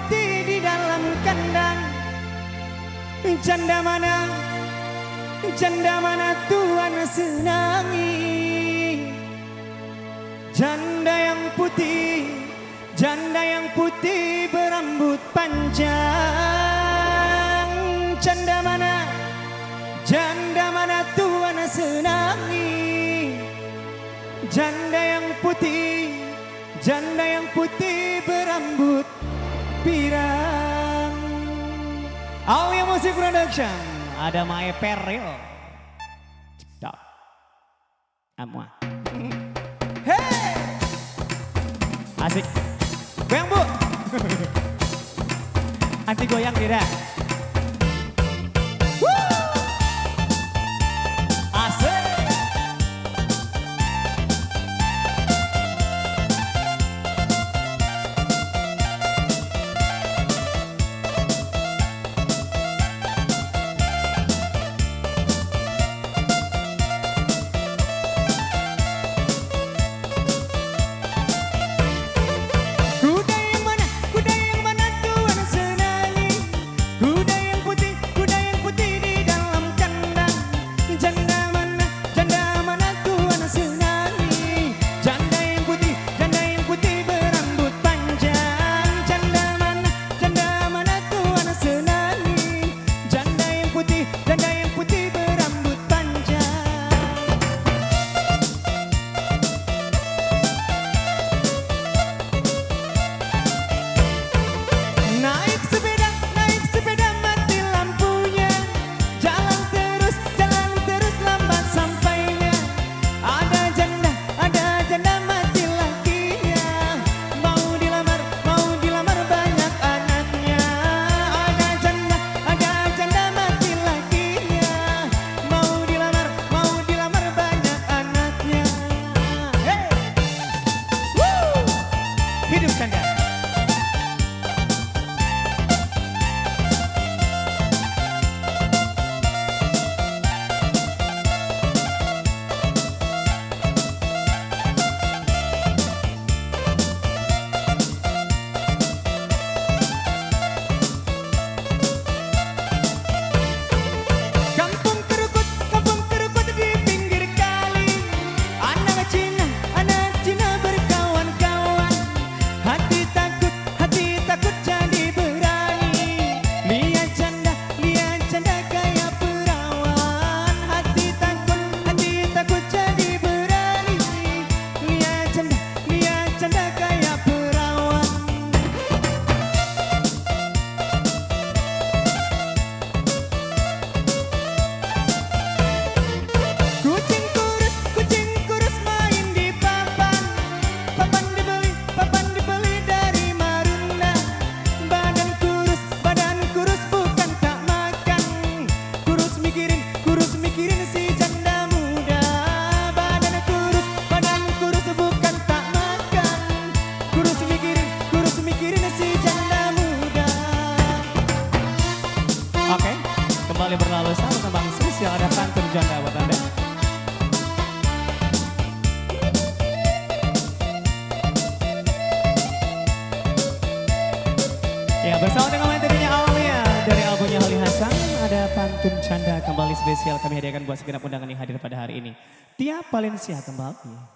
putih di dalam kandang. Janda mana Tuhan senangi? Janda yang putih berambut panjang. Janda mana Tuhan senangi? Janda yang putih berambut pirang. Aulia Music Production, ada Mae Peril. Cekdok. Amua. Hey! Asik. Goyang bu. Anti goyang tidak? Kembali berlalu sama Bang Sis yang ada pantun janda buat Anda. Ya, bersama dengan materinya Aulia dari albumnya Holly Hasan, ada pantun janda kembali spesial kami hadiahkan buat segenap undangan yang hadir pada hari ini. Tia Valencia kembali.